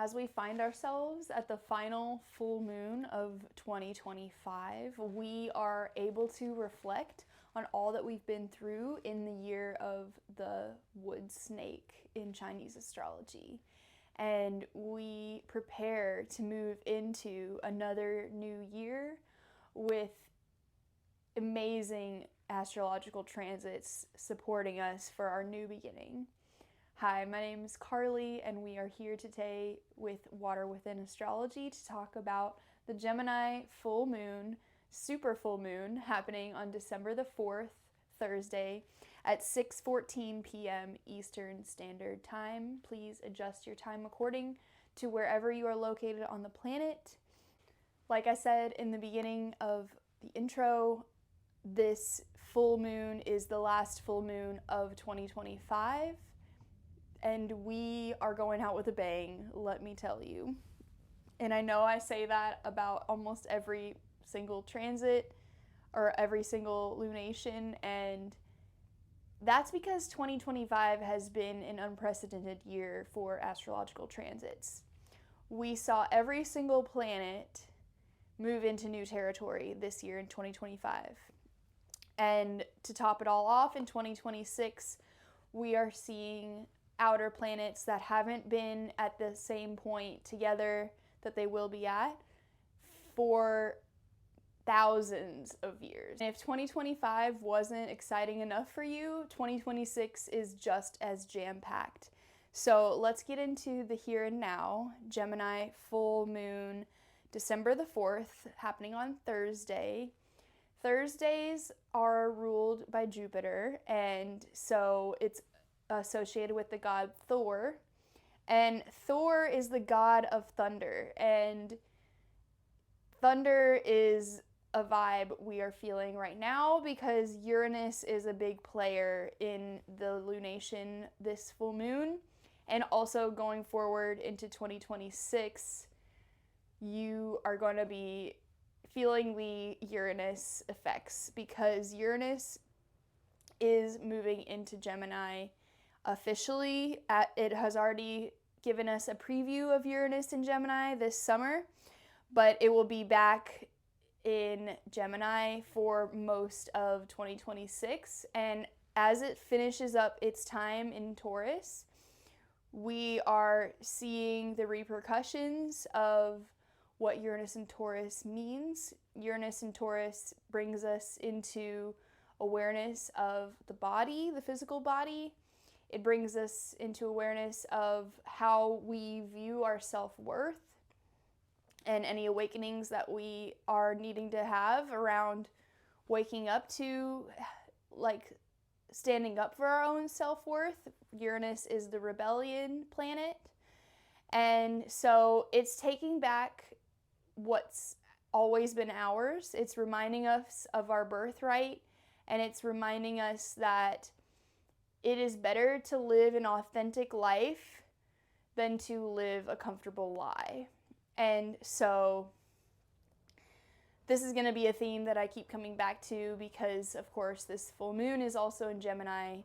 As we find ourselves at the final full moon of 2025, we are able to reflect on all that we've been through in the year of the wood snake in Chinese astrology. And we prepare to move into another new year with amazing astrological transits supporting us for our new beginning. Hi, my name is Carly, and we are here today with Water Within Astrology to talk about the Gemini full moon, super full moon, happening on December the 4th, Thursday, at 6:14 p.m. Eastern Standard Time. Please adjust your time according to wherever you are located on the planet. Like I said in the beginning of the intro, this full moon is the last full moon of 2025. And we are going out with a bang, let me tell you. And I know I say that about almost every single transit or every single lunation, and that's because 2025 has been an unprecedented year for astrological transits. We saw every single planet move into new territory this year in 2025. And to top it all off, in 2026, we are seeing outer planets that haven't been at the same point together that they will be at for thousands of years. And if 2025 wasn't exciting enough for you, 2026 is just as jam-packed. So let's get into the here and now. Gemini full moon, December the 4th, happening on Thursday. Thursdays are ruled by Jupiter, and so it's associated with the god Thor. And Thor is the god of thunder, and thunder is a vibe we are feeling right now because Uranus is a big player in the lunation this full moon. And also going forward into 2026, you are going to be feeling the Uranus effects because Uranus is moving into Gemini officially. It has already given us a preview of Uranus in Gemini this summer, but it will be back in Gemini for most of 2026. And as it finishes up its time in Taurus, we are seeing the repercussions of what Uranus and Taurus means. Uranus and Taurus brings us into awareness of the body, the physical body. It brings us into awareness of how we view our self-worth and any awakenings that we are needing to have around waking up to, like, standing up for our own self-worth. Uranus is the rebellion planet. And so it's taking back what's always been ours. It's reminding us of our birthright, and it's reminding us that it is better to live an authentic life than to live a comfortable lie. And so this is going to be a theme that I keep coming back to because, of course, this full moon is also in Gemini.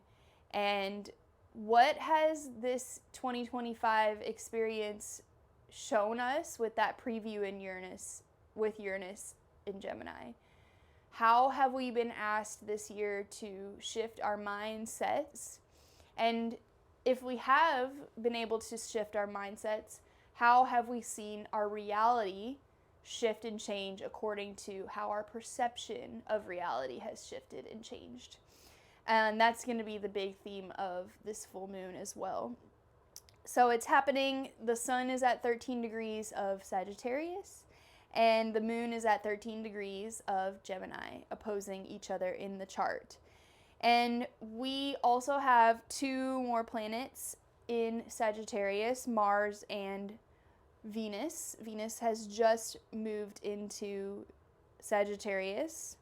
And what has this 2025 experience shown us with that preview in Uranus, with Uranus in Gemini? How have we been asked this year to shift our mindsets? And if we have been able to shift our mindsets, how have we seen our reality shift and change according to how our perception of reality has shifted and changed? And that's going to be the big theme of this full moon as well. So it's happening, the sun is at 13 degrees of Sagittarius, and the moon is at 13 degrees of Gemini, opposing each other in the chart. And we also have two more planets in Sagittarius, Mars and Venus. Venus has just moved into Sagittarius,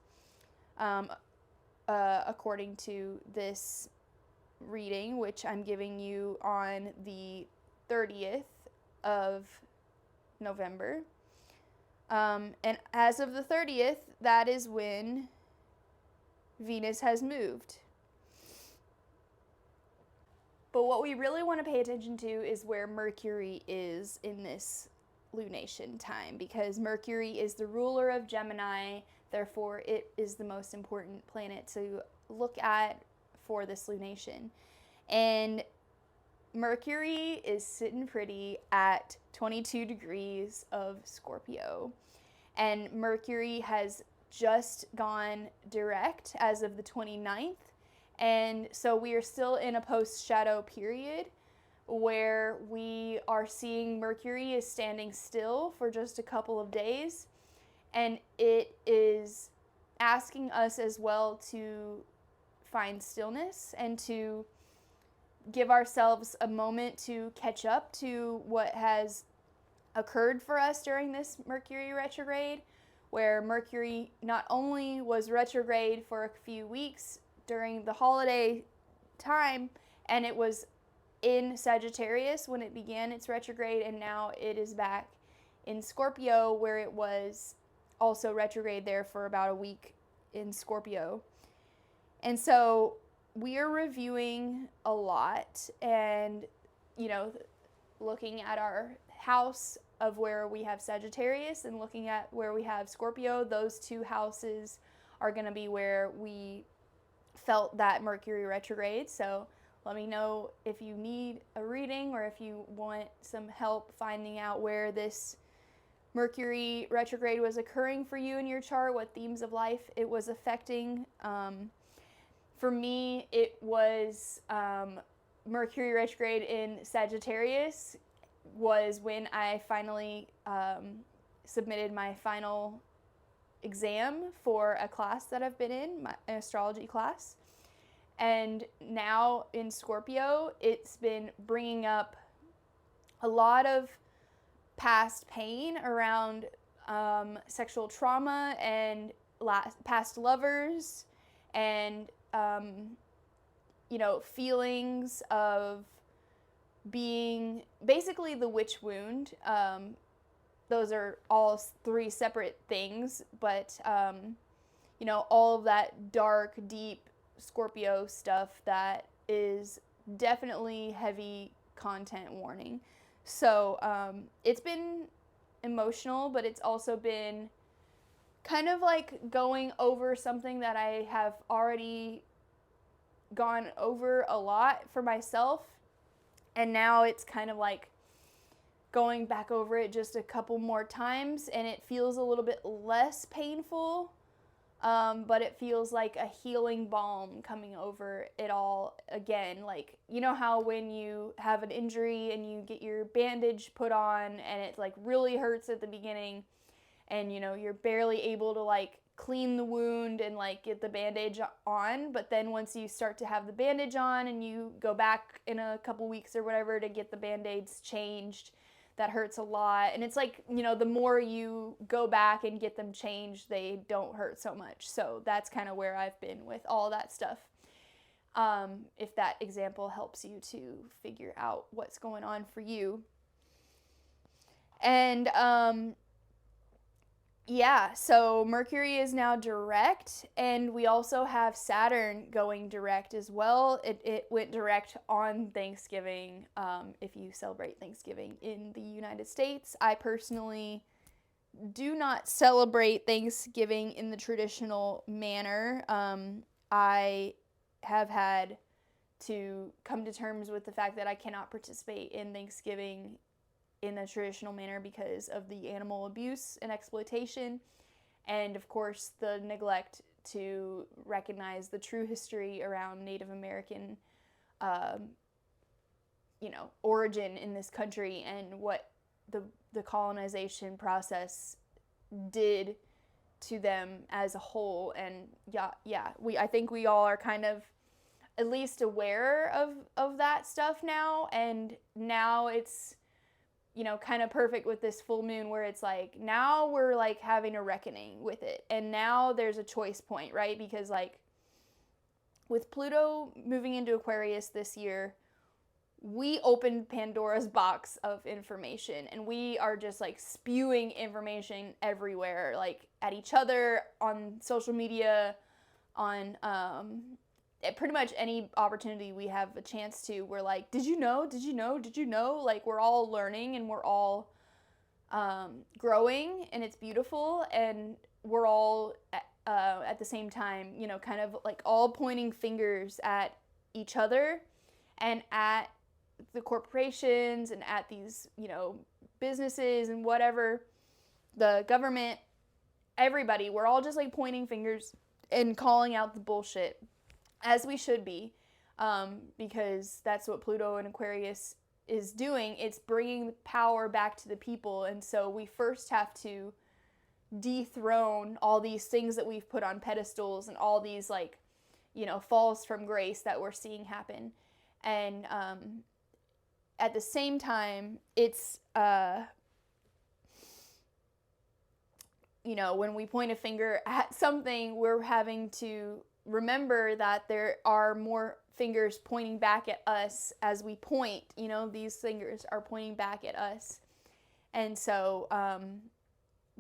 according to this reading, which I'm giving you on the 30th of November. And as of the 30th, that is when Venus has moved. But what we really want to pay attention to is where Mercury is in this lunation time, because Mercury is the ruler of Gemini, therefore it is the most important planet to look at for this lunation. And Mercury is sitting pretty at 22 degrees of Scorpio. And Mercury has just gone direct as of the 29th. And so we are still in a post-shadow period where we are seeing Mercury is standing still for just a couple of days. And it is asking us as well to find stillness and to give ourselves a moment to catch up to what has occurred for us during this Mercury retrograde, where Mercury not only was retrograde for a few weeks during the holiday time, and it was in Sagittarius when it began its retrograde, and now it is back in Scorpio, where it was also retrograde there for about a week in Scorpio. And so we are reviewing a lot and, looking at our house of where we have Sagittarius and looking at where we have Scorpio. Those two houses are going to be where we felt that Mercury retrograde. So let me know if you need a reading or if you want some help finding out where this Mercury retrograde was occurring for you in your chart, what themes of life it was affecting. For me, it was Mercury retrograde in Sagittarius was when I finally submitted my final exam for a class that I've been in, an astrology class. And now in Scorpio, it's been bringing up a lot of past pain around sexual trauma and past lovers and feelings of being basically the witch wound. Those are all three separate things, but all of that dark, deep Scorpio stuff that is definitely heavy content warning. So it's been emotional, but it's also been kind of like going over something that I have already gone over a lot for myself. And now it's kind of like going back over it just a couple more times, and it feels a little bit less painful, but it feels like a healing balm coming over it all again. Like, you know how when you have an injury and you get your bandage put on and it like really hurts at the beginning, and you're barely able to like clean the wound and like get the bandage on, but then once you start to have the bandage on and you go back in a couple weeks or whatever to get the band-aids changed, that hurts a lot. And it's like, the more you go back and get them changed, they don't hurt so much. So that's kind of where I've been with all that stuff. If that example helps you to figure out what's going on for you. And so Mercury is now direct, and we also have Saturn going direct as well. It went direct on Thanksgiving, if you celebrate Thanksgiving in the United States. I personally do not celebrate Thanksgiving in the traditional manner. I have had to come to terms with the fact that I cannot participate in Thanksgiving in a traditional manner because of the animal abuse and exploitation, and of course the neglect to recognize the true history around Native American origin in this country and what the colonization process did to them as a whole. And I think we all are kind of at least aware of that stuff now, and now it's kind of perfect with this full moon where it's like, now we're like having a reckoning with it. And now there's a choice point, right? Because like with Pluto moving into Aquarius this year, we opened Pandora's box of information, and we are just like spewing information everywhere, like at each other, on social media, on pretty much any opportunity we have a chance to, we're like, did you know? Did you know? Did you know? Like, we're all learning and we're all growing, and it's beautiful, and we're all at the same time, you know, kind of like all pointing fingers at each other and at the corporations and at these, you know, businesses and whatever, the government, everybody. We're all just like pointing fingers and calling out the bullshit, as we should be, because that's what Pluto and Aquarius is doing. It's bringing power back to the people. And so we first have to dethrone all these things that we've put on pedestals and all these, like, you know, falls from grace that we're seeing happen. And at the same time, it's you know, when we point a finger at something, we're having to remember that there are more fingers pointing back at us as we point. You know, these fingers are pointing back at us. And so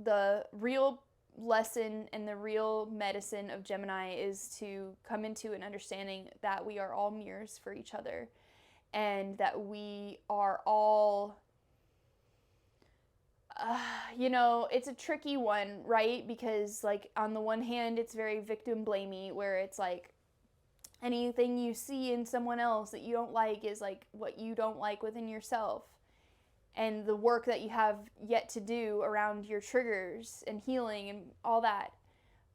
the real lesson and the real medicine of Gemini is to come into an understanding that we are all mirrors for each other, and that we are all, you know, it's a tricky one, right? Because, like, on the one hand, it's very victim blamey, where it's like anything you see in someone else that you don't like is like what you don't like within yourself, and the work that you have yet to do around your triggers and healing and all that.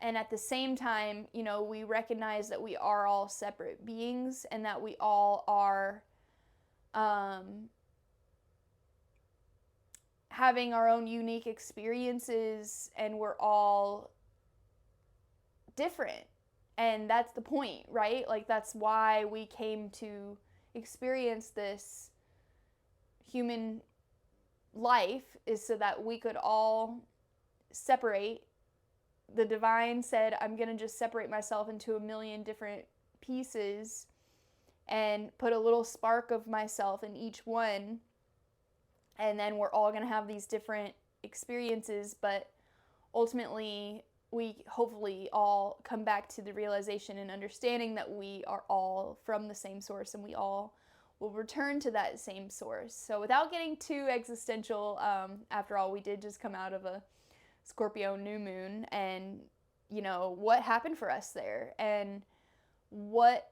And at the same time, you know, we recognize that we are all separate beings, and that we all are having our own unique experiences, and we're all different. And that's the point, right? Like, that's why we came to experience this human life, is so that we could all separate. The divine said, I'm going to just separate myself into a million different pieces and put a little spark of myself in each one. And then we're all going to have these different experiences, but ultimately we hopefully all come back to the realization and understanding that we are all from the same source, and we all will return to that same source. So without getting too existential, after all, we did just come out of a Scorpio new moon, and, you know, what happened for us there, and what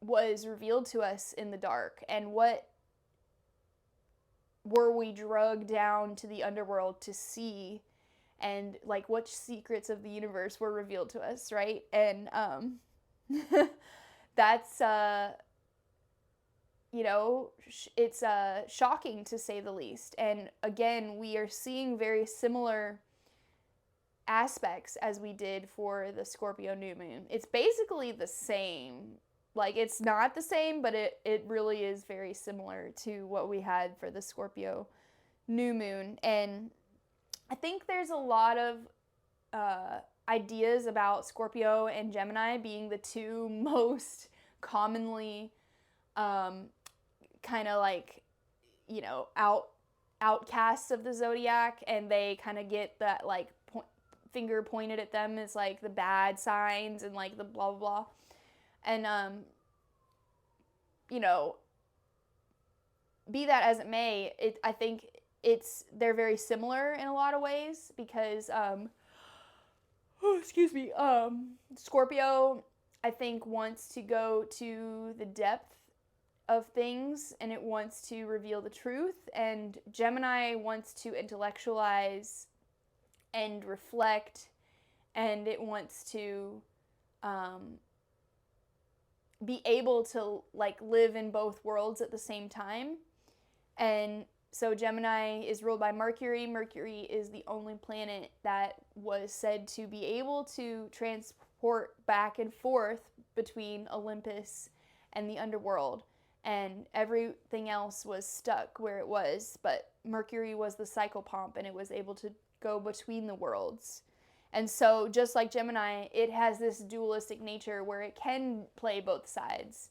was revealed to us in the dark, and what were we drugged down to the underworld to see, and like what secrets of the universe were revealed to us, right? And that's you know, it's shocking to say the least. And again, we are seeing very similar aspects as we did for the Scorpio new moon. It's basically the same. Like, it's not the same, but it really is very similar to what we had for the Scorpio new moon. And I think there's a lot of ideas about Scorpio and Gemini being the two most commonly kind of, like, you know, outcasts of the zodiac, and they kind of get that, like, finger pointed at them as like the bad signs and like the blah blah blah. And you know, be that as it may, I think they're very similar in a lot of ways, because Scorpio, I think, wants to go to the depth of things, and it wants to reveal the truth, and Gemini wants to intellectualize and reflect, and it wants to be able to, like, live in both worlds at the same time. And so Gemini is ruled by Mercury. Mercury is the only planet that was said to be able to transport back and forth between Olympus and the underworld, and everything else was stuck where it was, but Mercury was the psychopomp, and it was able to go between the worlds. And so, just like Gemini, it has this dualistic nature where it can play both sides.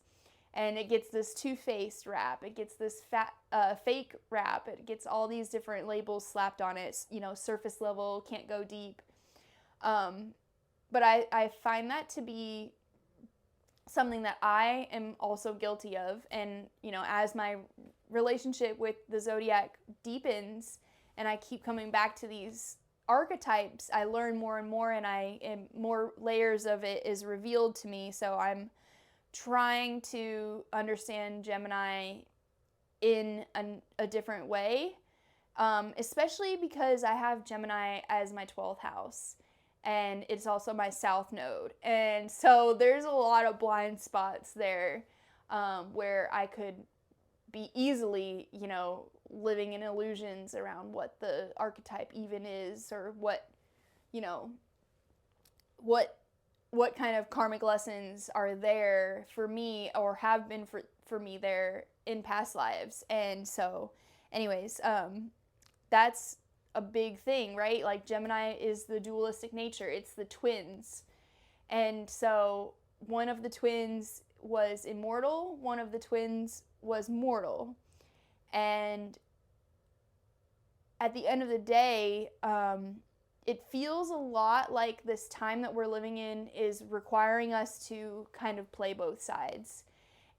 And it gets this two-faced rap. It gets this fake rap. It gets all these different labels slapped on it. You know, surface level, can't go deep. But I find that to be something that I am also guilty of. And, as my relationship with the zodiac deepens and I keep coming back to these archetypes, I learn more and more, and more layers of it is revealed to me. So I'm trying to understand Gemini in a different way, especially because I have Gemini as my 12th house, and it's also my south node. And so there's a lot of blind spots there, where I could be easily, living in illusions around what the archetype even is, or what, what kind of karmic lessons are there for me, or have been for me there in past lives. And so anyways, that's a big thing, right? Like, Gemini is the dualistic nature. It's the twins. And so one of the twins was immortal, one of the twins was mortal. And at the end of the day, it feels a lot like this time that we're living in is requiring us to kind of play both sides.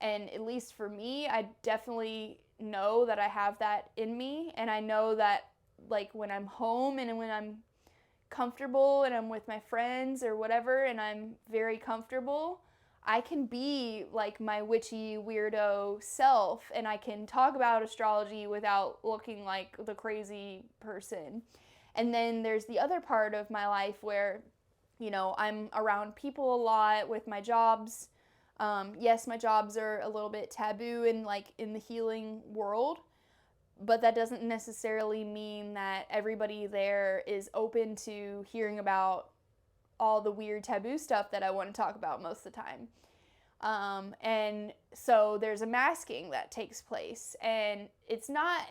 And at least for me, I definitely know that I have that in me. And I know that, like, when I'm home and when I'm comfortable and I'm with my friends or whatever, and I'm very comfortable, I can be like my witchy weirdo self, and I can talk about astrology without looking like the crazy person. And then there's the other part of my life where, I'm around people a lot with my jobs. Yes, my jobs are a little bit taboo in the healing world, but that doesn't necessarily mean that everybody there is open to hearing about all the weird taboo stuff that I want to talk about most of the time. And so there's a masking that takes place, and it's not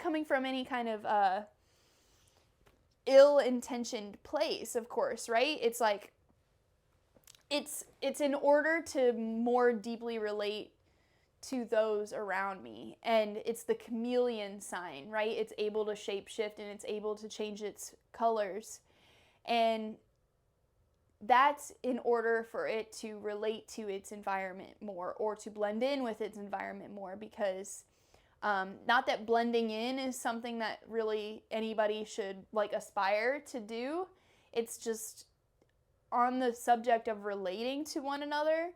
coming from any kind of ill-intentioned place, of course, right? It's like, it's in order to more deeply relate to those around me. And it's the chameleon sign, right? It's able to shapeshift, and it's able to change its colors. And that's in order for it to relate to its environment more, or to blend in with its environment more, because not that blending in is something that really anybody should aspire to do. It's just, on the subject of relating to one another,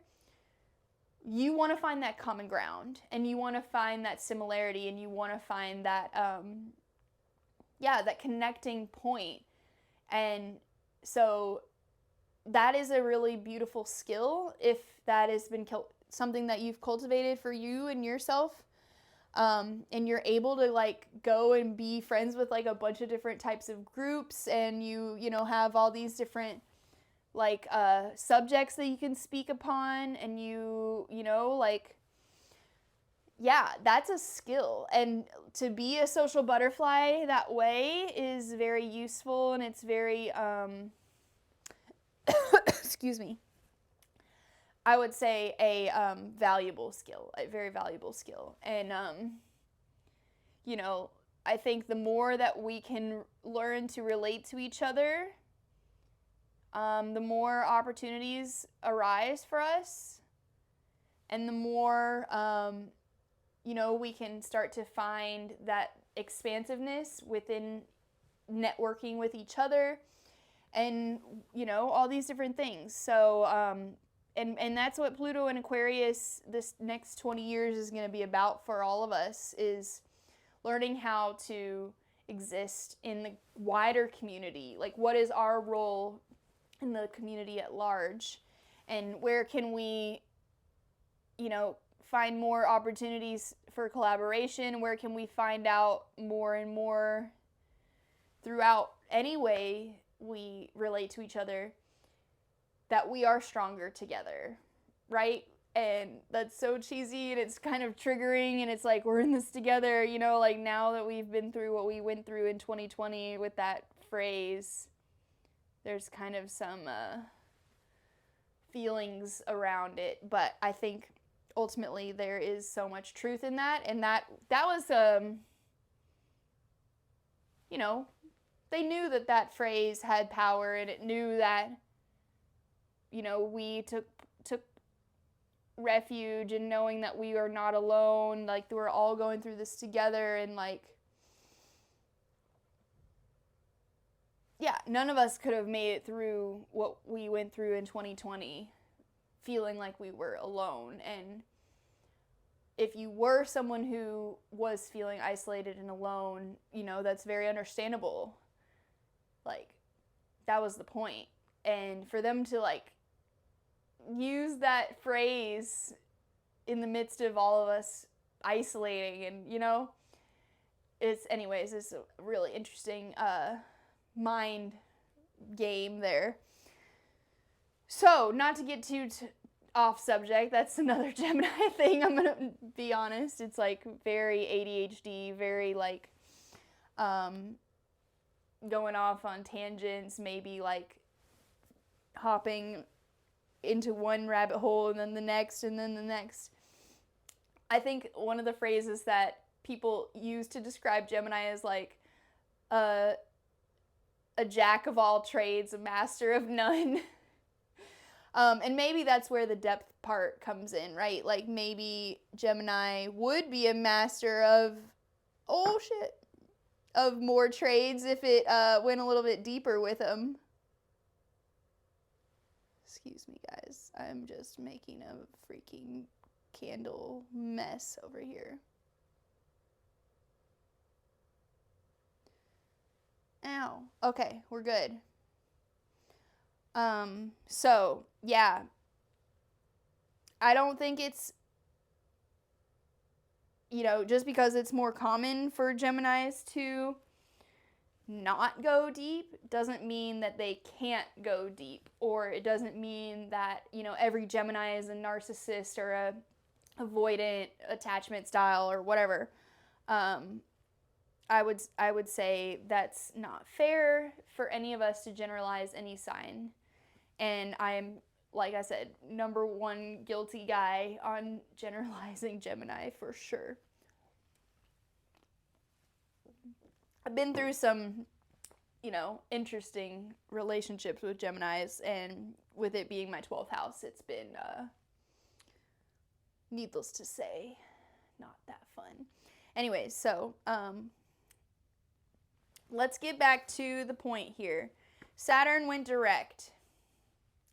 you want to find that common ground, and you want to find that similarity, and you want to find that that connecting point. And so that is a really beautiful skill, if that has been something that you've cultivated for you and yourself, and you're able to go and be friends with a bunch of different types of groups, and you have all these different subjects that you can speak upon, and that's a skill. And to be a social butterfly that way is very useful, and it's very excuse me, I would say a valuable skill, a very valuable skill. And I think the more that we can learn to relate to each other, the more opportunities arise for us, and the more we can start to find that expansiveness within networking with each other, and all these different things. So and that's what Pluto and Aquarius this next 20 years is going to be about for all of us, is learning how to exist in the wider community. What is our role in the community at large, and where can we find more opportunities for collaboration? Where can we find out more and more throughout any way we relate to each other, that we are stronger together, right? And that's so cheesy, and it's kind of triggering, and it's we're in this together, now that we've been through what we went through in 2020 with that phrase, there's kind of some feelings around it. But I think ultimately there is so much truth in that, and that was they knew that phrase had power, and it knew that we took refuge and knowing that we are not alone, like we're all going through this together, and like, yeah, none of us could have made it through what we went through in 2020 feeling like we were alone. And if you were someone who was feeling isolated and alone, you know, that's very understandable. Like, that was the point. And for them to like use that phrase in the midst of all of us isolating, and you know, it's a really interesting mind game there. So, not to get too off subject, that's another Gemini thing, I'm gonna be honest. It's like very ADHD, very like going off on tangents, maybe like hopping into one rabbit hole and then the next and then the next. I think one of the phrases that people use to describe Gemini is like a jack of all trades, a master of none. And maybe that's where the depth part comes in, right? Like maybe Gemini would be a master of, of more trades if it went a little bit deeper with them. Excuse me, guys. I'm just making a freaking candle mess over here. Ow. Okay, we're good. So, yeah. I don't think it's, you know, just because it's more common for Geminis to not go deep doesn't mean that they can't go deep, or it doesn't mean that, you know, every Gemini is a narcissist or a avoidant attachment style or whatever. I would say that's not fair for any of us to generalize any sign. And I'm, like I said, number one guilty guy on generalizing Gemini for sure. I've been through some, you know, interesting relationships with Geminis, and with it being my 12th house, it's been, needless to say, not that fun. Anyways, so, let's get back to the point here. Saturn went direct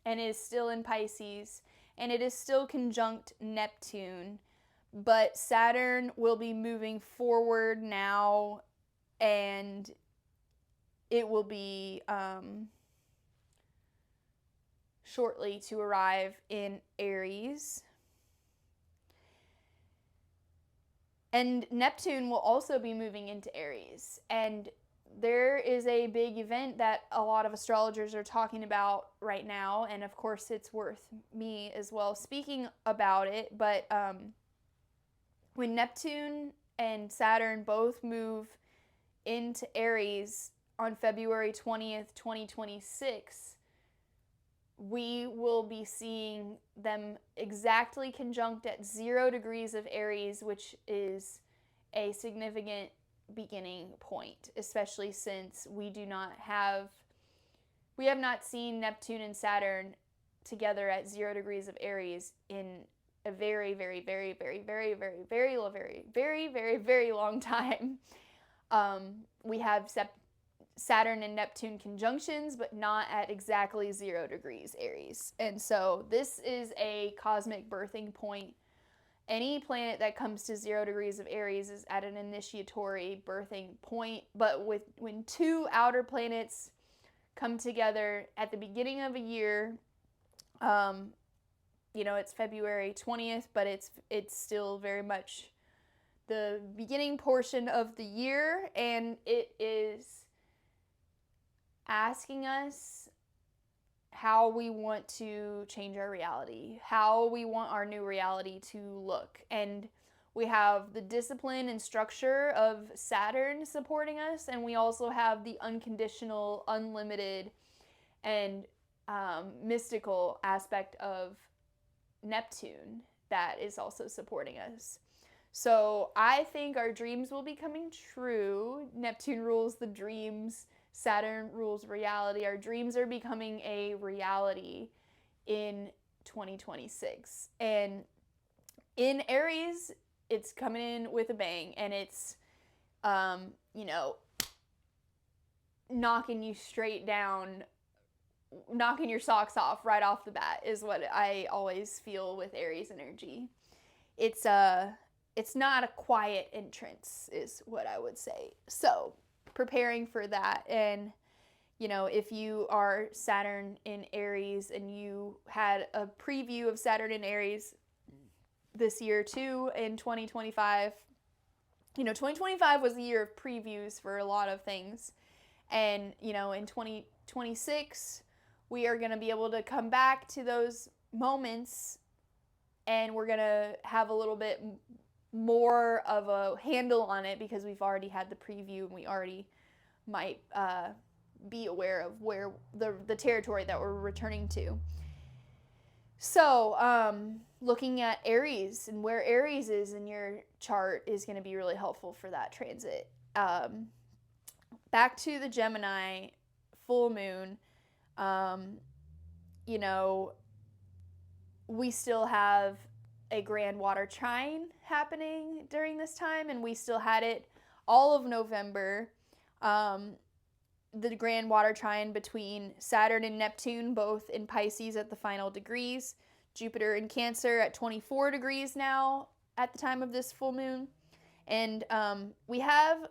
and is still in Pisces, and it is still conjunct Neptune, but Saturn will be moving forward now, and it will be shortly to arrive in Aries. And Neptune will also be moving into Aries. And there is a big event that a lot of astrologers are talking about right now, and of course it's worth me as well speaking about it, but when Neptune and Saturn both move into Aries on February 20th, 2026, we will be seeing them exactly conjunct at 0 degrees of Aries, which is a significant beginning point, especially since we have not seen Neptune and Saturn together at 0 degrees of Aries in a very, very, very, very, very, very, very, very, very, very, very long time. We have Saturn and Neptune conjunctions, but not at exactly 0 degrees Aries. And so this is a cosmic birthing point. Any planet that comes to 0 degrees of Aries is at an initiatory birthing point. But when two outer planets come together at the beginning of a year, you know, it's February 20th, but it's still very much the beginning portion of the year, and it is asking us how we want to change our reality, how we want our new reality to look. And we have the discipline and structure of Saturn supporting us, and we also have the unconditional, unlimited, and mystical aspect of Neptune that is also supporting us. So I think our dreams will be coming true. Neptune rules the dreams, Saturn rules reality. Our dreams are becoming a reality in 2026. And in Aries, it's coming in with a bang, and it's, knocking you straight down, knocking your socks off right off the bat is what I always feel with Aries energy. It's not a quiet entrance is what I would say. So, preparing for that. And if you are Saturn in Aries and you had a preview of Saturn in Aries this year too in 2025, 2025 was the year of previews for a lot of things. And, in 2026, we are going to be able to come back to those moments, and we're going to have a little bit more of a handle on it because we've already had the preview, and we already might be aware of where the territory that we're returning to. So, looking at Aries and where Aries is in your chart is going to be really helpful for that transit. Back to the Gemini full moon, we still have a grand water trine happening during this time, and we still had it all of November. The grand water trine between Saturn and Neptune, both in Pisces at the final degrees, Jupiter in Cancer at 24 degrees now at the time of this full moon, and we have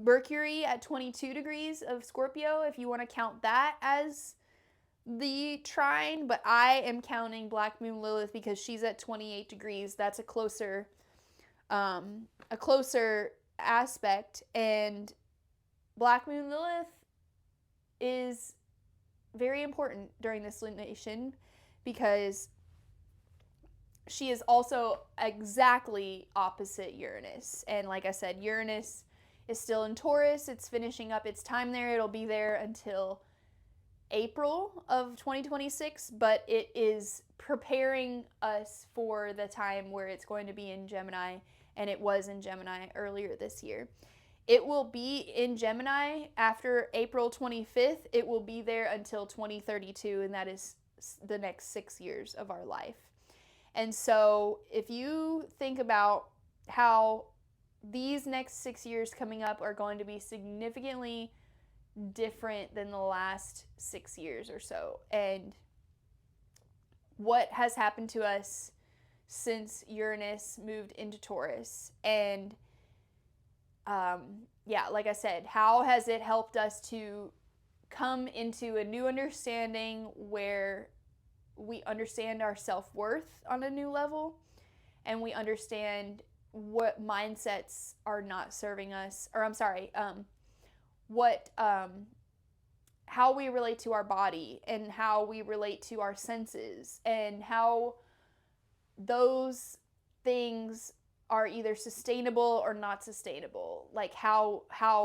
Mercury at 22 degrees of Scorpio, if you want to count that as the trine, but I am counting Black Moon Lilith because she's at 28 degrees. That's a closer aspect, and Black Moon Lilith is very important during this lunation because she is also exactly opposite Uranus. And like I said, Uranus is still in Taurus. It's finishing up its time there. It'll be there until April of 2026, but it is preparing us for the time where it's going to be in Gemini, and it was in Gemini earlier this year. It will be in Gemini after April 25th. It will be there until 2032, and that is the next 6 years of our life. And so if you think about how these next 6 years coming up are going to be significantly different than the last 6 years or so, and what has happened to us since Uranus moved into Taurus, and like I said, how has it helped us to come into a new understanding where we understand our self-worth on a new level, and we understand what mindsets are not serving us, or how we relate to our body and how we relate to our senses, and how those things are either sustainable or not sustainable, like how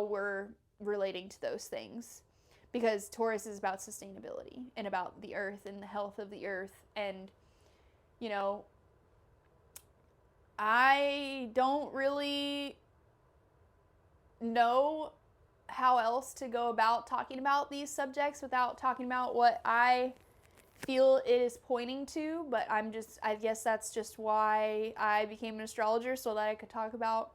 we're relating to those things, because Taurus is about sustainability and about the earth and the health of the earth. And I don't really know how else to go about talking about these subjects without talking about what I feel it is pointing to, but I guess that's just why I became an astrologer, so that I could talk about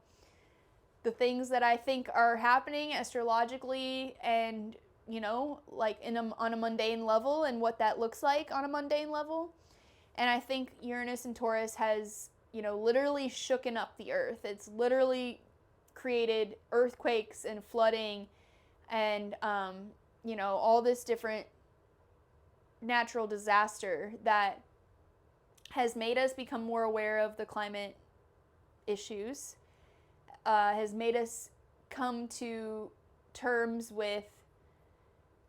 the things that I think are happening astrologically, and like on a mundane level, and what that looks like on a mundane level. And I think Uranus and Taurus has literally shooken up the earth. It's literally created earthquakes and flooding and all this different natural disaster that has made us become more aware of the climate issues, has made us come to terms with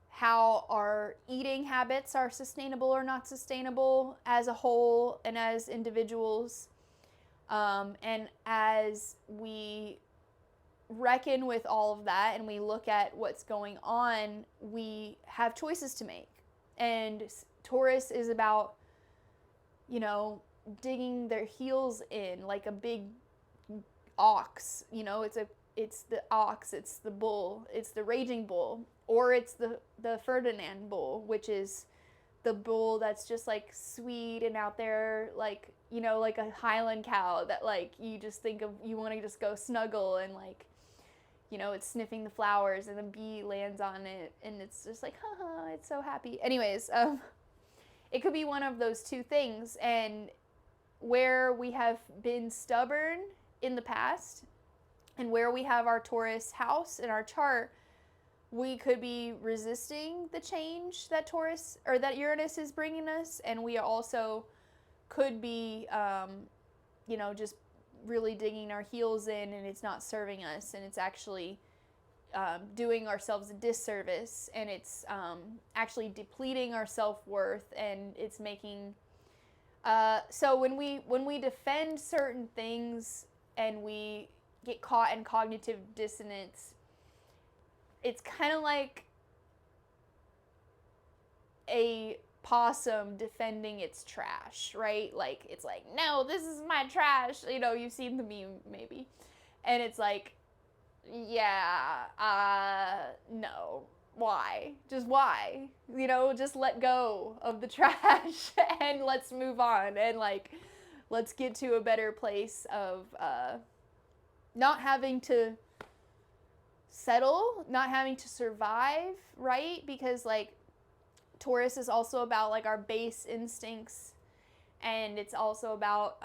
how our eating habits are sustainable or not sustainable as a whole and as individuals. And as we reckon with all of that and we look at what's going on, we have choices to make. And Taurus is about, digging their heels in like a big ox. It's the ox, it's the bull, it's the raging bull, or it's the Ferdinand bull, which is the bull that's just like sweet and out there, like, you know, like a Highland cow that like you just think of, you want to just go snuggle, and like, you know, it's sniffing the flowers and a bee lands on it and it's just like, haha, it's so happy. Anyways, it could be one of those two things. And where we have been stubborn in the past and where we have our Taurus house in our chart, we could be resisting the change that Taurus or that Uranus is bringing us, and we also could be, you know, just really digging our heels in, and it's not serving us, and it's actually doing ourselves a disservice, and it's actually depleting our self-worth, and it's making so when we defend certain things and we get caught in cognitive dissonance, it's kind of like a possum defending its trash, right? Like, it's like, no, this is my trash. You know, you've seen the meme maybe. And it's like, yeah, no. Why? Just why? You know, just let go of the trash and let's move on, and like, let's get to a better place of not having to settle, not having to survive, right? Because like Taurus is also about like our base instincts, and it's also about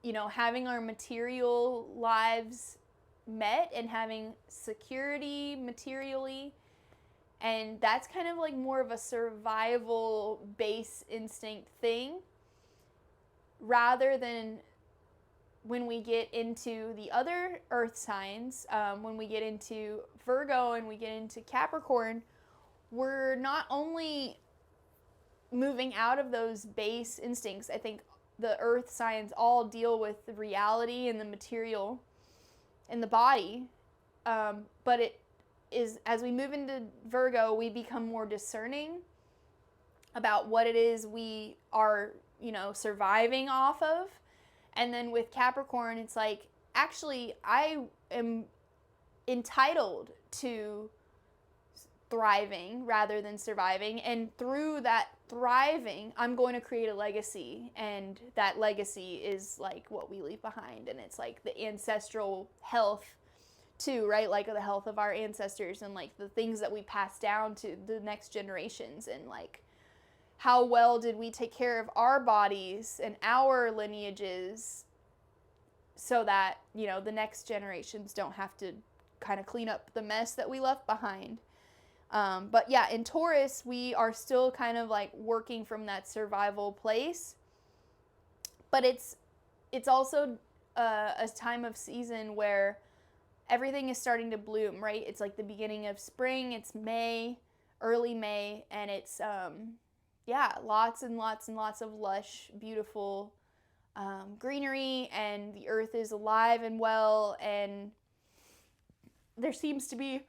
you know, having our material lives met and having security materially, and that's kind of like more of a survival base instinct thing, rather than when we get into the other earth signs, when we get into Virgo and we get into Capricorn, we're not only moving out of those base instincts. I think the earth signs all deal with the reality and the material and the body, but it is, as we move into Virgo, we become more discerning about what it is we are, you know, surviving off of. And then with Capricorn, it's like, actually, I am entitled to thriving rather than surviving. And through that thriving, I'm going to create a legacy. And that legacy is like what we leave behind. And it's like the ancestral health too, right? Like the health of our ancestors and like the things that we pass down to the next generations, and like how well did we take care of our bodies and our lineages so that, you know, the next generations don't have to kind of clean up the mess that we left behind. But yeah, in Taurus, we are still kind of like working from that survival place, but it's also a time of season where everything is starting to bloom, right? It's like the beginning of spring. It's May, early May, and it's yeah, lots and lots and lots of lush, beautiful greenery, and the earth is alive and well, and there seems to be,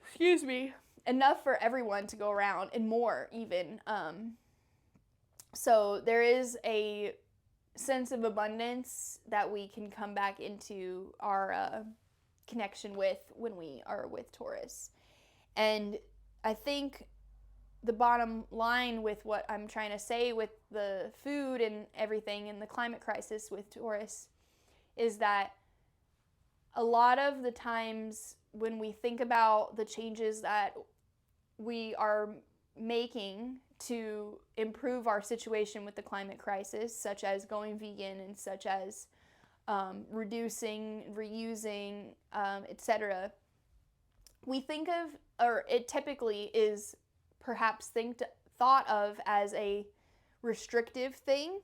excuse me, enough for everyone to go around, and more even. So there is a sense of abundance that we can come back into our connection with when we are with Taurus. And I think the bottom line with what I'm trying to say with the food and everything and the climate crisis with Taurus is that a lot of the times when we think about the changes that we are making to improve our situation with the climate crisis, such as going vegan and such as reducing, reusing, etc., we think of, or it typically is perhaps thought of as a restrictive thing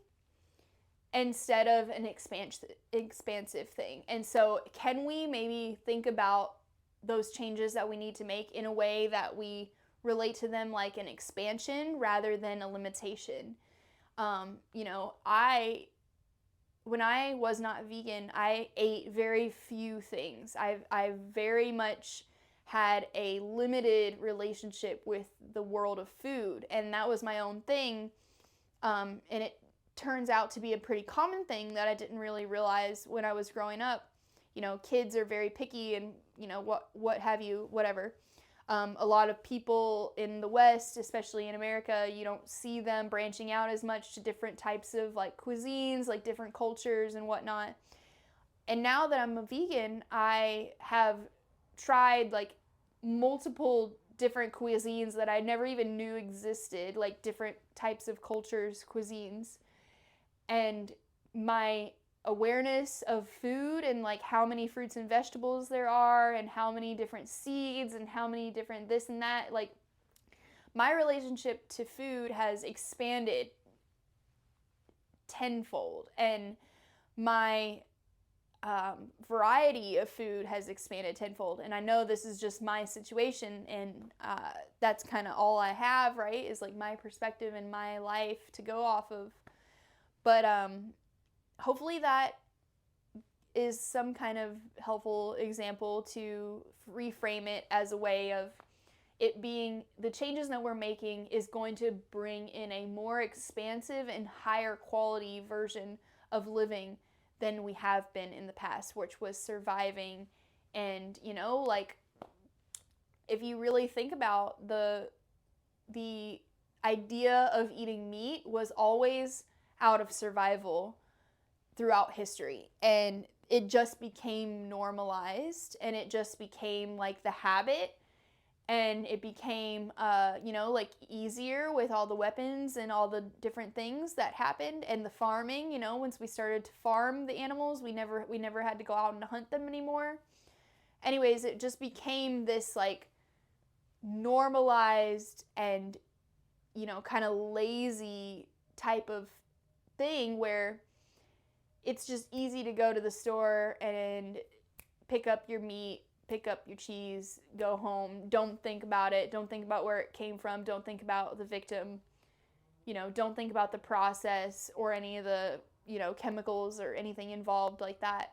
instead of an expansive thing. And so can we maybe think about those changes that we need to make in a way that we relate to them like an expansion rather than a limitation? You know, when I was not vegan, I ate very few things. I very much had a limited relationship with the world of food, and that was my own thing. And it turns out to be a pretty common thing that I didn't really realize when I was growing up. You know, kids are very picky and, you know, what have you, whatever. A lot of people in the West, especially in America, you don't see them branching out as much to different types of like cuisines, like different cultures and whatnot. And now that I'm a vegan, I have tried like multiple different cuisines that I never even knew existed, like different types of cultures, cuisines. And my awareness of food and like how many fruits and vegetables there are and how many different seeds and how many different this and that, like my relationship to food has expanded tenfold, and my variety of food has expanded tenfold. And I know this is just my situation, and that's kind of all I have, right, is like my perspective and my life to go off of. But hopefully that is some kind of helpful example to reframe it as a way of it being the changes that we're making is going to bring in a more expansive and higher quality version of living than we have been in the past, which was surviving. And, you know, like if you really think about the idea of eating meat was always out of survival throughout history, and it just became normalized, and it just became like the habit, and it became you know, like easier with all the weapons and all the different things that happened, and the farming, you know, once we started to farm the animals, we never had to go out and hunt them anymore. Anyways, it just became this like normalized and, you know, kind of lazy type of thing where it's just easy to go to the store and pick up your meat, pick up your cheese, go home, don't think about it, don't think about where it came from, don't think about the victim, you know, don't think about the process or any of the, you know, chemicals or anything involved like that,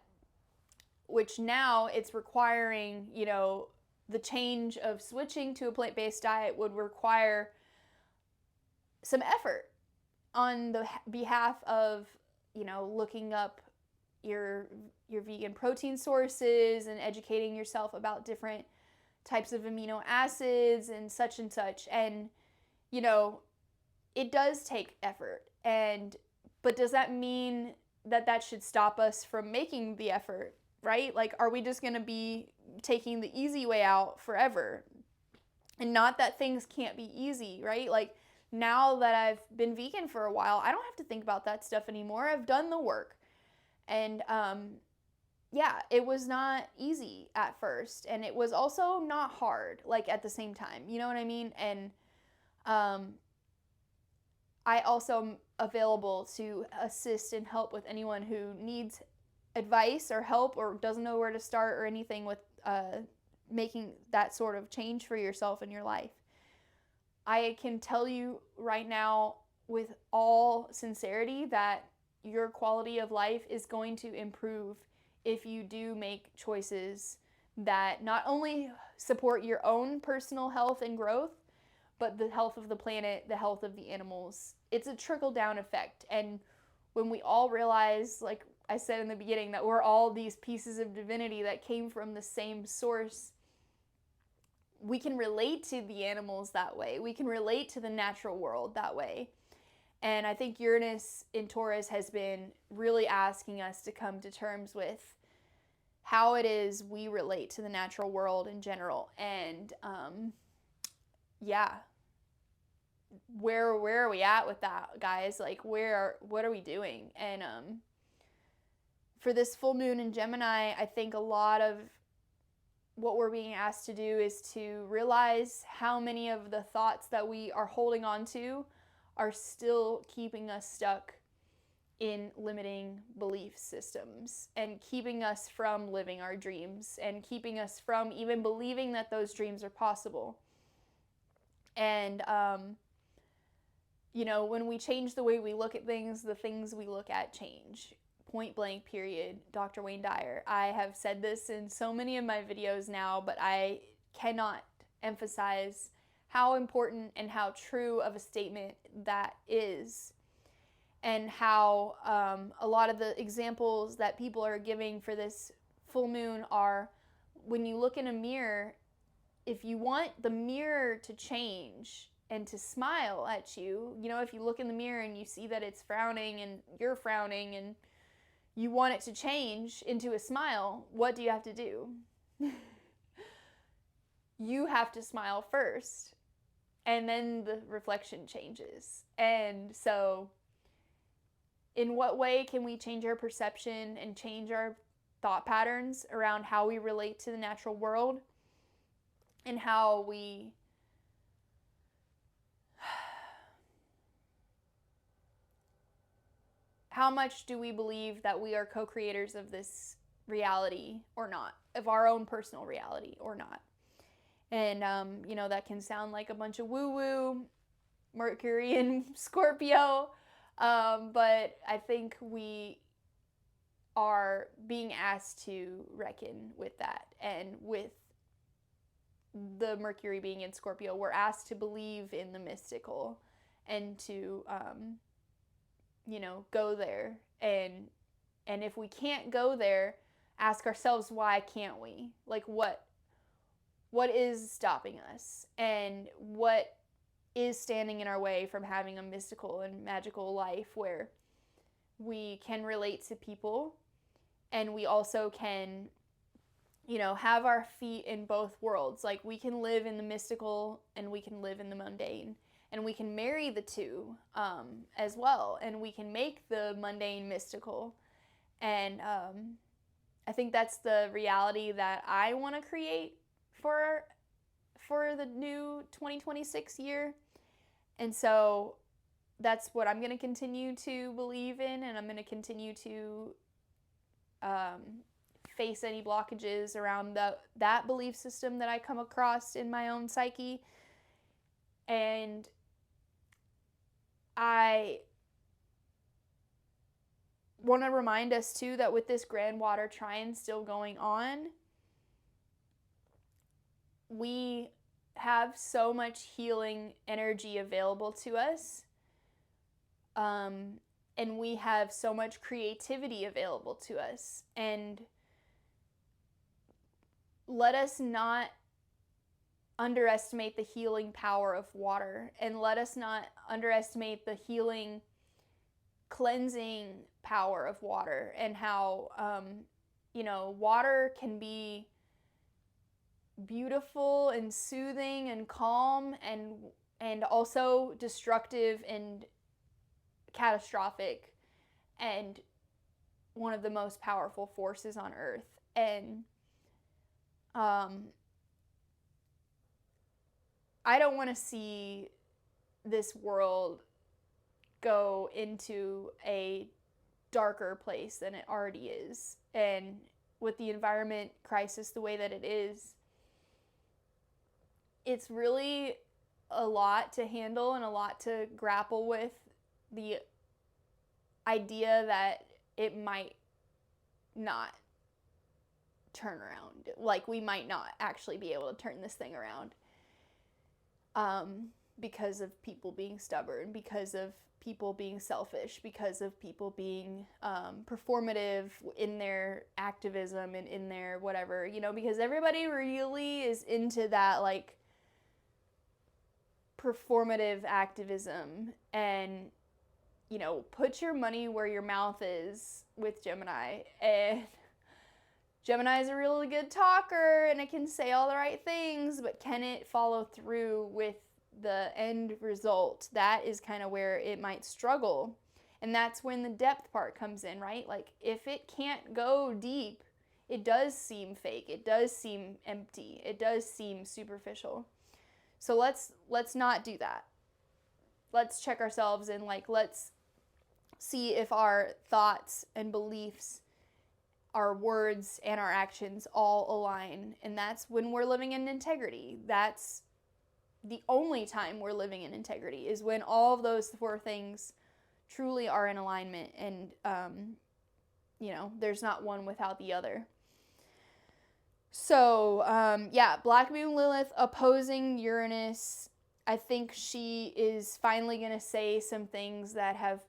which now it's requiring, you know, the change of switching to a plant-based diet would require some effort on the behalf of, you know, looking up your vegan protein sources and educating yourself about different types of amino acids and such. And, you know, it does take effort. But does that mean that that should stop us from making the effort, right? Like, are we just going to be taking the easy way out forever? And not that things can't be easy, right? Like, now that I've been vegan for a while, I don't have to think about that stuff anymore. I've done the work. And yeah, it was not easy at first. And it was also not hard, like at the same time. You know what I mean? And I also am available to assist and help with anyone who needs advice or help or doesn't know where to start or anything with making that sort of change for yourself in your life. I can tell you right now with all sincerity that your quality of life is going to improve if you do make choices that not only support your own personal health and growth, but the health of the planet, the health of the animals. It's a trickle-down effect. And when we all realize, like I said in the beginning, that we're all these pieces of divinity that came from the same source, we can relate to the animals that way. We can relate to the natural world that way. And I think Uranus in Taurus has been really asking us to come to terms with how it is we relate to the natural world in general. And yeah, where are we at with that, guys? Like, what are we doing? And for this full moon in Gemini, I think a lot of what we're being asked to do is to realize how many of the thoughts that we are holding on to are still keeping us stuck in limiting belief systems and keeping us from living our dreams and keeping us from even believing that those dreams are possible. And, you know, when we change the way we look at things, the things we look at change. Point blank, period. Dr. Wayne Dyer. I have said this in so many of my videos now, but I cannot emphasize how important and how true of a statement that is. And how a lot of the examples that people are giving for this full moon are when you look in a mirror, if you want the mirror to change and to smile at you, if you look in the mirror and you see that it's frowning and you're frowning and you want it to change into a smile, what do you have to do? You have to smile first, and then the reflection changes. And so, in what way can we change our perception and change our thought patterns around how we relate to the natural world and how much do we believe that we are co-creators of this reality or not, of our own personal reality or not? And, that can sound like a bunch of woo-woo, Mercury and Scorpio, but I think we are being asked to reckon with that. And with the Mercury being in Scorpio, we're asked to believe in the mystical and to, go there. And if we can't go there, ask ourselves, why can't we? Like, what is stopping us? And what is standing in our way from having a mystical and magical life where we can relate to people and we also can, have our feet in both worlds. Like, we can live in the mystical and we can live in the mundane. And we can marry the two as well. And we can make the mundane mystical. And I think that's the reality that I want to create for the new 2026 year. And so that's what I'm going to continue to believe in, and I'm going to continue to face any blockages around that belief system that I come across in my own psyche. And I want to remind us too that with this grand water trine still going on, we have so much healing energy available to us. And we have so much creativity available to us. And let us not underestimate the healing power of water. And let us not underestimate the healing, cleansing power of water. And how, water can be beautiful and soothing and calm and also destructive and catastrophic and one of the most powerful forces on earth. And I don't want to see this world go into a darker place than it already is. And with the environment crisis the way that it is, it's really a lot to handle and a lot to grapple with, the idea that it might not turn around. Like, we might not actually be able to turn this thing around because of people being stubborn, because of people being selfish, because of people being performative in their activism and in their whatever, because everybody really is into that, like, performative activism. And put your money where your mouth is with Gemini. And Gemini is a really good talker and it can say all the right things, but can it follow through with the end result? That is kind of where it might struggle. And that's when the depth part comes in, right? Like, if it can't go deep, it does seem fake. It does seem empty. It does seem superficial. So let's not do that. Let's check ourselves and, like, let's see if our thoughts and beliefs, our words and our actions all align. And that's when we're living in integrity. That's the only time we're living in integrity, is when all of those four things truly are in alignment. And, there's not one without the other. So, Black Moon Lilith opposing Uranus. I think she is finally going to say some things that have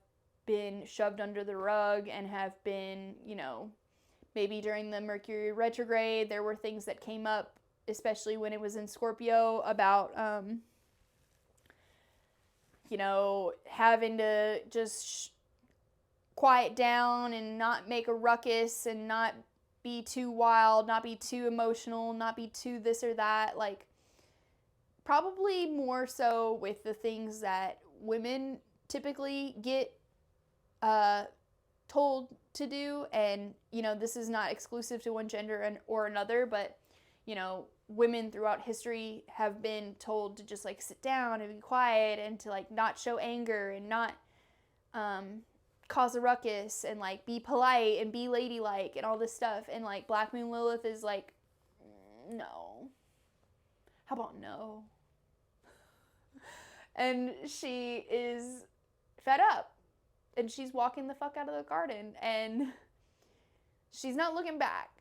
been shoved under the rug and have been, maybe during the Mercury retrograde, there were things that came up especially when it was in Scorpio, about, having to just quiet down and not make a ruckus and not be too wild, not be too emotional, not be too this or that. Like, probably more so with the things that women typically get told to do. And, this is not exclusive to one gender or another, but, women throughout history have been told to just like sit down and be quiet and to like not show anger and not cause a ruckus and like be polite and be ladylike and all this stuff. And like Black Moon Lilith is like, no. How about no? And she is fed up and she's walking the fuck out of the garden and she's not looking back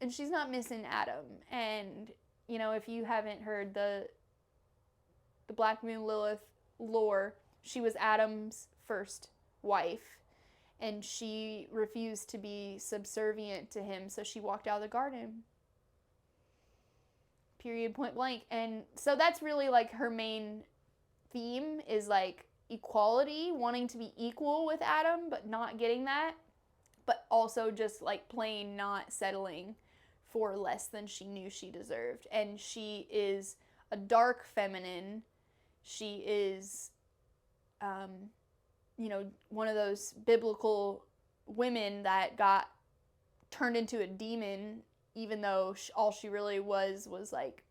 and she's not missing Adam. And if you haven't heard the Black Moon Lilith lore, she was Adam's first wife and she refused to be subservient to him, so she walked out of the garden. Period, point blank. And so that's really like her main theme, is like equality, wanting to be equal with Adam but not getting that, but also just like plain not settling for less than she knew she deserved. And she is a dark feminine. She is one of those biblical women that got turned into a demon, even though all she really was like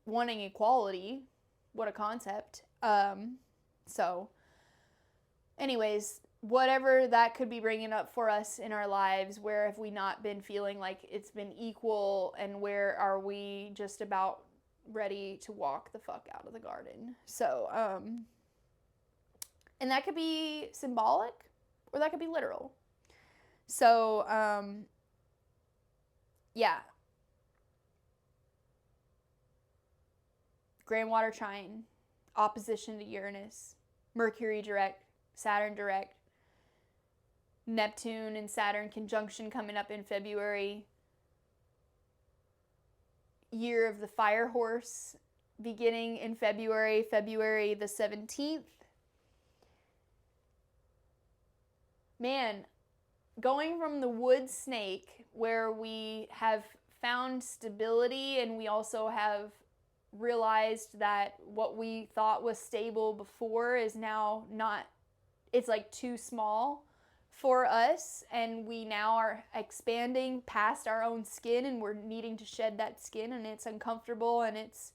wanting equality. What a concept. So anyways, whatever that could be bringing up for us in our lives, where have we not been feeling like it's been equal, and where are we just about ready to walk the fuck out of the garden? So, and that could be symbolic or that could be literal. So, yeah. Grand Water Trine, opposition to Uranus, Mercury direct, Saturn direct, Neptune and Saturn conjunction coming up in February. Year of the Fire Horse beginning in February the 17th. Man, going from the wood snake, where we have found stability and we also have realized that what we thought was stable before is now not, it's like too small for us, and we now are expanding past our own skin and we're needing to shed that skin, and it's uncomfortable, and it's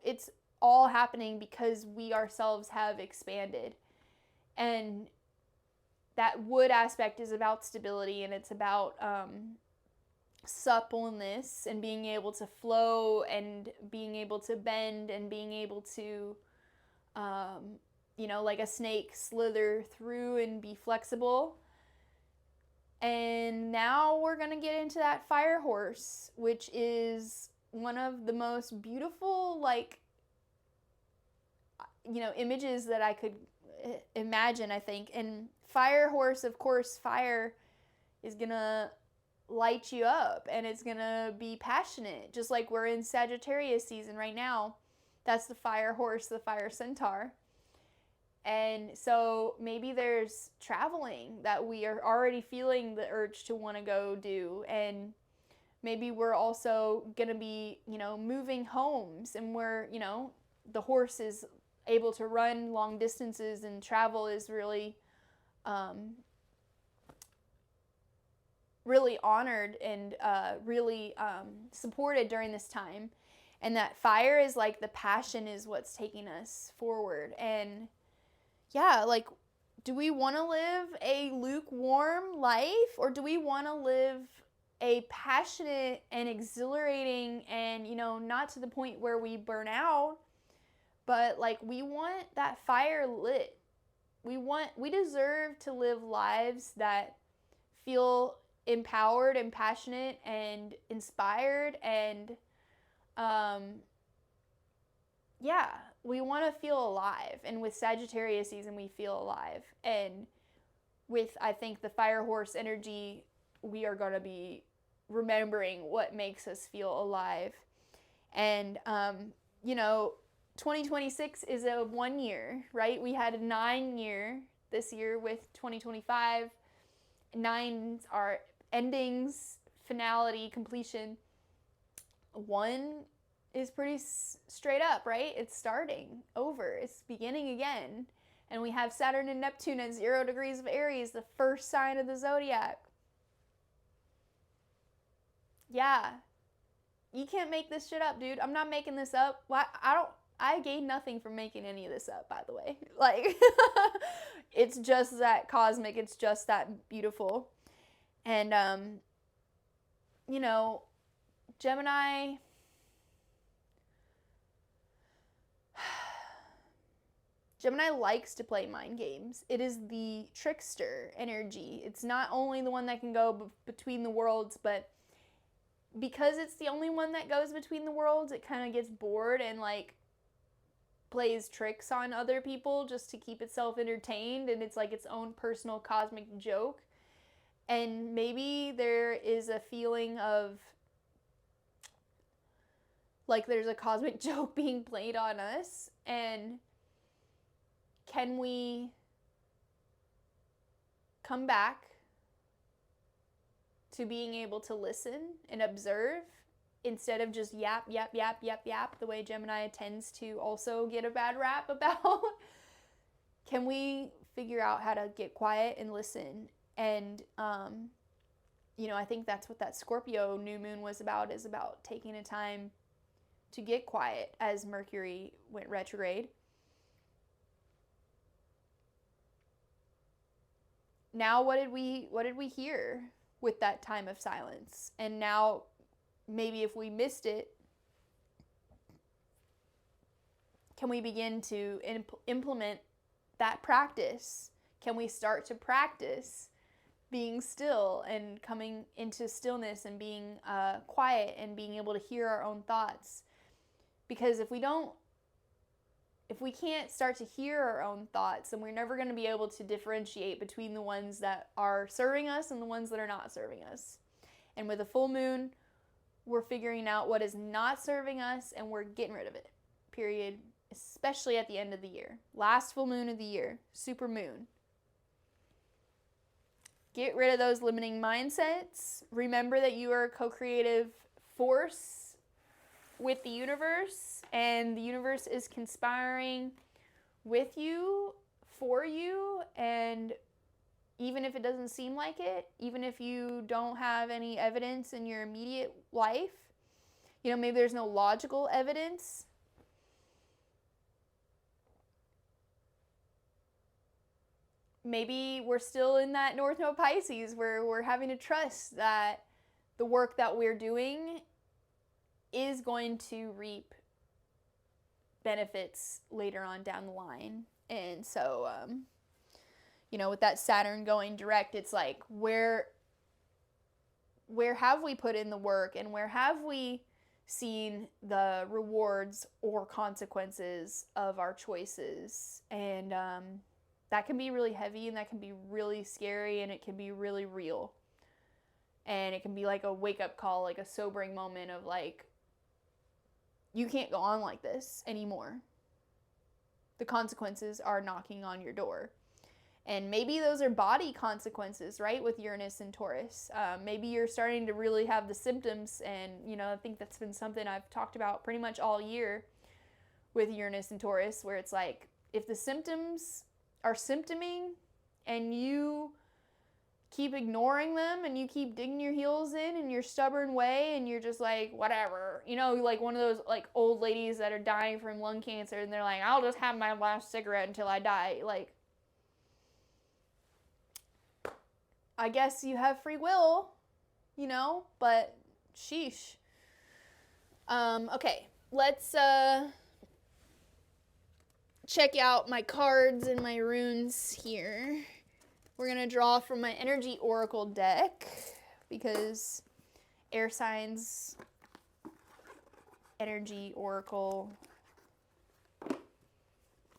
it's all happening because we ourselves have expanded. And that wood aspect is about stability, and it's about suppleness and being able to flow and being able to bend and being able to like a snake, slither through and be flexible. And now we're gonna get into that fire horse, which is one of the most beautiful images that I could imagine, I think. And fire horse, of course, fire is gonna light you up and it's gonna be passionate, just like we're in Sagittarius season right now. That's the fire horse, the fire centaur. And so maybe there's traveling that we are already feeling the urge to want to go do, and maybe we're also gonna be moving homes, and we're the horse is able to run long distances, and travel is really really honored and really supported during this time. And that fire is like the passion is what's taking us forward. And yeah, like, do we want to live a lukewarm life, or do we want to live a passionate and exhilarating and, not to the point where we burn out, but like we want that fire lit. We deserve to live lives that feel empowered and passionate and inspired, and we want to feel alive. And with Sagittarius season, we feel alive. And with, I think, the fire horse energy, we are going to be remembering what makes us feel alive. And, 2026 is a 1 year, right? We had a 9 year this year with 2025. 9s are endings, finality, completion. 1 is pretty straight up, right? It's starting over. It's beginning again. And we have Saturn and Neptune at 0 degrees of Aries, the first sign of the zodiac. Yeah. You can't make this shit up, dude. I'm not making this up. I gain nothing from making any of this up, by the way. Like, it's just that cosmic. It's just that beautiful. And, Gemini, Gemini likes to play mind games. It is the trickster energy. It's not only the one that can go between the worlds, but because it's the only one that goes between the worlds, it kind of gets bored and like plays tricks on other people just to keep itself entertained, and it's like its own personal cosmic joke. And maybe there is a feeling of like there's a cosmic joke being played on us, and can we come back to being able to listen and observe instead of just yap, yap, yap, yap, yap, the way Gemini tends to also get a bad rap about? Can we figure out how to get quiet and listen? And, I think that's what that Scorpio new moon was about, is about taking a time to get quiet as Mercury went retrograde. Now, what did we hear with that time of silence? And now, maybe if we missed it, can we begin to implement that practice? Can we start to practice being still and coming into stillness and being quiet and being able to hear our own thoughts? Because if we can't start to hear our own thoughts, then we're never going to be able to differentiate between the ones that are serving us and the ones that are not serving us. And with a full moon, we're figuring out what is not serving us and we're getting rid of it, period. Especially at the end of the year. Last full moon of the year, super moon. Get rid of those limiting mindsets. Remember that you are a co-creative force with the universe, and the universe is conspiring with you, for you, and even if it doesn't seem like it, even if you don't have any evidence in your immediate life, maybe there's no logical evidence, maybe we're still in that North Node Pisces where we're having to trust that the work that we're doing is going to reap benefits later on down the line. And so, with that Saturn going direct, it's like, where have we put in the work, and where have we seen the rewards or consequences of our choices? And that can be really heavy, and that can be really scary, and it can be really real. And it can be like a wake-up call, like a sobering moment of like, you can't go on like this anymore. The consequences are knocking on your door. And maybe those are body consequences, right, with Uranus and Taurus. Maybe you're starting to really have the symptoms, and, I think that's been something I've talked about pretty much all year with Uranus and Taurus, where it's like, if the symptoms are symptoming and you keep ignoring them and you keep digging your heels in your stubborn way, and you're just like, whatever, like one of those like old ladies that are dying from lung cancer, and they're like, I'll just have my last cigarette until I die. Like, I guess you have free will, but sheesh. Okay, let's check out my cards and my runes here. We're going to draw from my energy oracle deck, because air signs, energy oracle,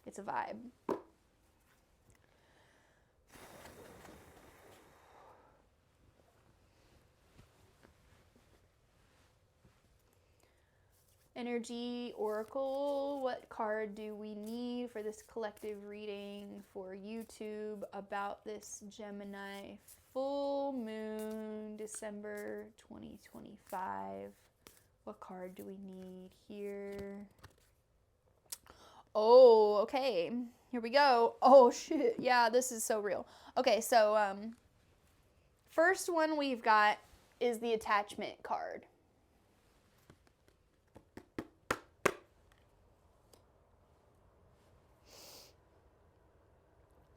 it's a vibe. Energy Oracle, what card do we need for this collective reading for YouTube about this Gemini full moon, December 2025? What card do we need here? Oh, okay. Here we go. Oh, shit. Yeah, this is so real. Okay, so first one we've got is the attachment card.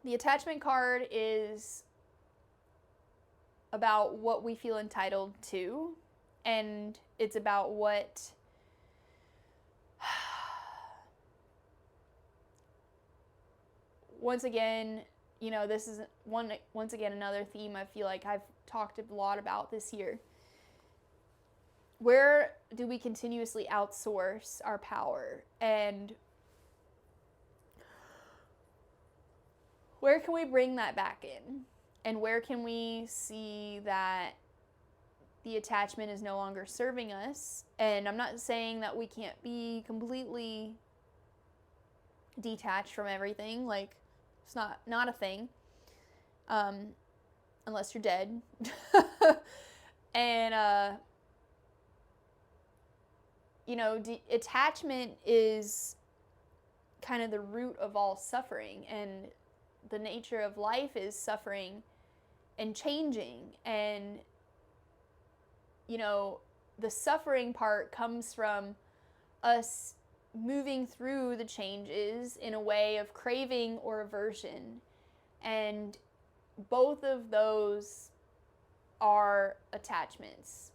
The attachment card is about what we feel entitled to, and it's about what once again, you know, this is once again another theme I feel like I've talked a lot about this year. Where do we continuously outsource our power, and where can we bring that back in? And where can we see that the attachment is no longer serving us? And I'm not saying that we can't be completely detached from everything. Like, it's not a thing. Unless you're dead. And, you know, attachment is kind of the root of all suffering, and the nature of life is suffering and changing. And, you know, the suffering part comes from us moving through the changes in a way of craving or aversion. And both of those are attachments.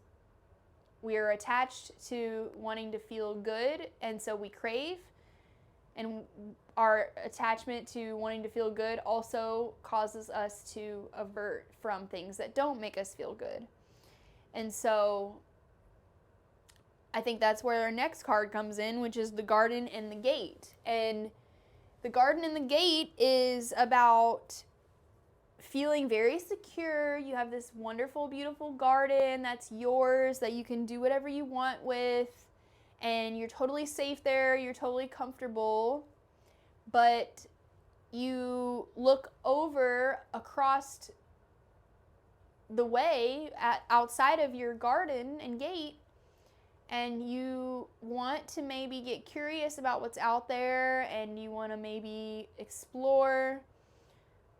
We are attached to wanting to feel good, and so we crave. And our attachment to wanting to feel good also causes us to avert from things that don't make us feel good. And so I think that's where our next card comes in, which is the Garden and the Gate. And the Garden and the Gate is about feeling very secure. You have this wonderful, beautiful garden that's yours, that you can do whatever you want with, and you're totally safe there, you're totally comfortable. But you look over across the way outside of your garden and gate, and you want to maybe get curious about what's out there, and you want to maybe explore,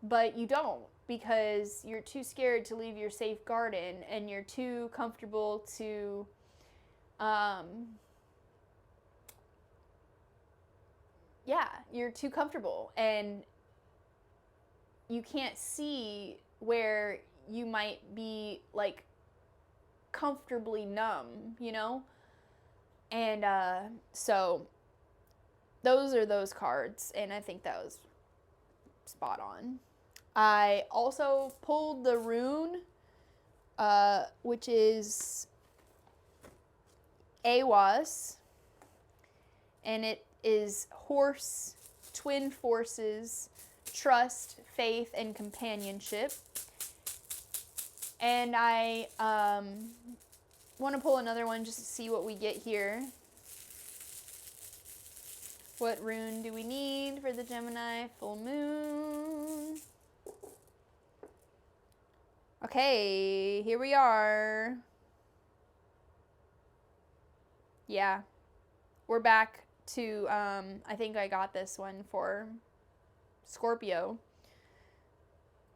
but you don't, because you're too scared to leave your safe garden, and you're too comfortable to you're too comfortable, and you can't see where you might be, like, comfortably numb, you know? And so those are those cards, and I think that was spot on. I also pulled the rune, which is Awas, and it is horse, twin forces, trust, faith, and companionship. And I want to pull another one just to see what we get here. What rune do we need for the Gemini full moon? Okay, here we are. Yeah, we're back to, I think I got this one for Scorpio.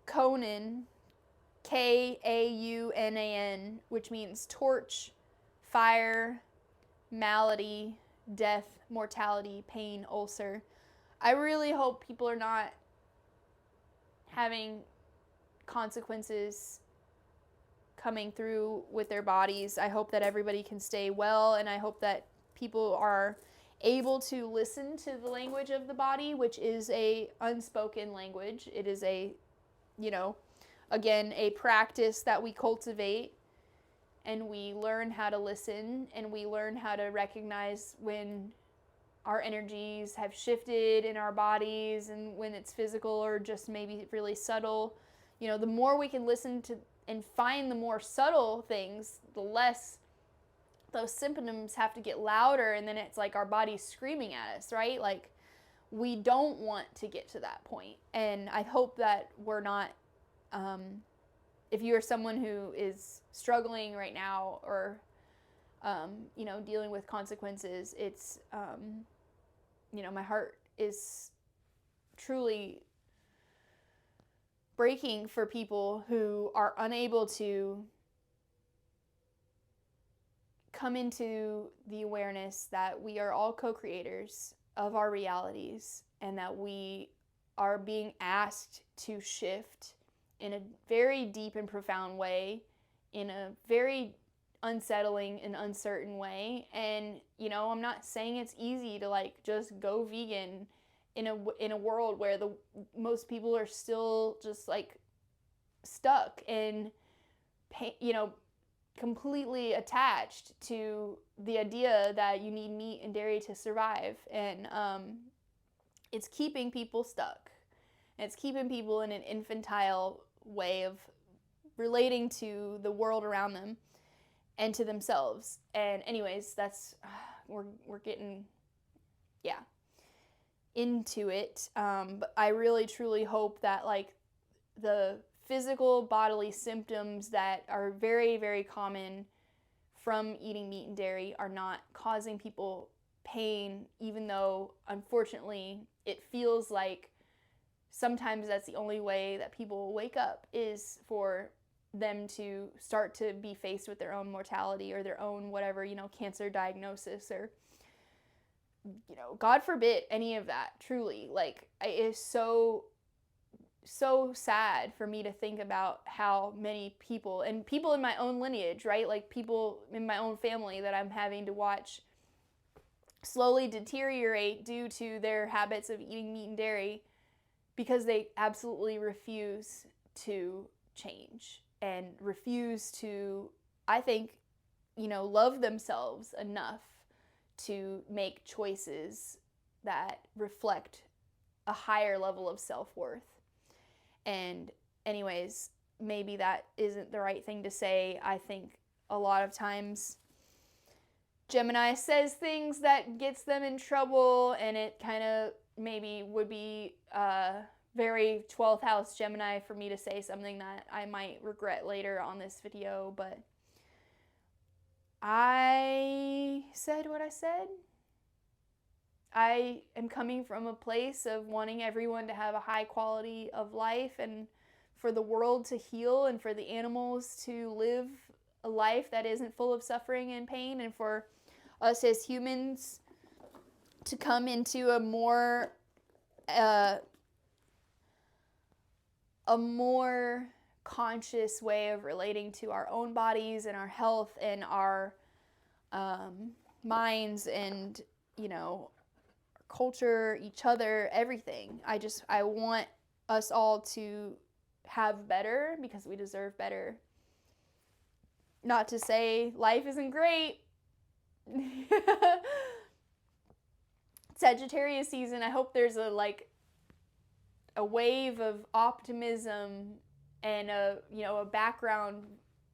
Conan, Kaunan, which means torch, fire, malady, death, mortality, pain, ulcer. I really hope people are not having consequences coming through with their bodies. I hope that everybody can stay well, and I hope that people are able to listen to the language of the body, which is a unspoken language. It is a, you know, again, a practice that we cultivate, and we learn how to listen, and we learn how to recognize when our energies have shifted in our bodies, and when it's physical or just maybe really subtle. You know, the more we can listen to and find the more subtle things, the less those symptoms have to get louder, and then it's like our body's screaming at us, right? Like, we don't want to get to that point. And I hope that we're not, if you are someone who is struggling right now, or, you know, dealing with consequences, it's, you know, my heart is truly breaking for people who are unable to come into the awareness that we are all co-creators of our realities, and that we are being asked to shift in a very deep and profound way, in a very unsettling and uncertain way. And, you know, I'm not saying it's easy to like just go vegan in a world where the most people are still just like stuck and, you know, completely attached to the idea that you need meat and dairy to survive. And it's keeping people stuck. It's keeping people in an infantile way of relating to the world around them and to themselves. And anyways, that's we're getting into it. But I really truly hope that like the physical bodily symptoms that are very, very common from eating meat and dairy are not causing people pain, even though unfortunately it feels like sometimes that's the only way that people wake up, is for them to start to be faced with their own mortality or their own whatever, you know, cancer diagnosis, or, you know, God forbid any of that. Truly, like, it is so sad for me to think about how many people, and people in my own lineage, right, like people in my own family that I'm having to watch slowly deteriorate due to their habits of eating meat and dairy, because they absolutely refuse to change and refuse to, I think, you know, love themselves enough to make choices that reflect a higher level of self-worth. And anyways, maybe that isn't the right thing to say. I think a lot of times Gemini says things that gets them in trouble, and it kind of maybe would be very 12th house Gemini for me to say something that I might regret later on this video. But I said what I said. I am coming from a place of wanting everyone to have a high quality of life, and for the world to heal, and for the animals to live a life that isn't full of suffering and pain, and for us as humans to come into a more conscious way of relating to our own bodies and our health and our minds, and, you know, culture, each other, everything. I want us all to have better, because we deserve better. Not to say life isn't great. Sagittarius season, I hope there's a wave of optimism and a background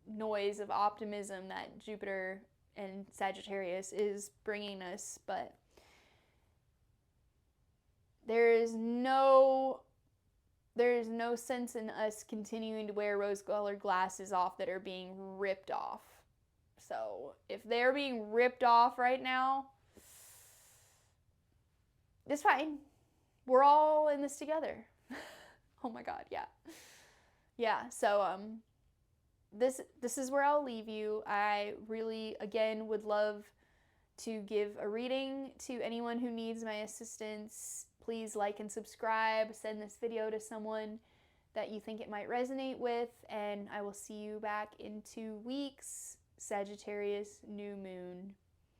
noise of optimism that Jupiter and Sagittarius is bringing us. But there is no sense in us continuing to wear rose-colored glasses off that are being ripped off. So if they're being ripped off right now, it's fine. We're all in this together. Oh my God, yeah. Yeah, so this is where I'll leave you. I really, again, would love to give a reading to anyone who needs my assistance. Please like and subscribe. Send this video to someone that you think it might resonate with, and I will see you back in 2 weeks. Sagittarius new moon.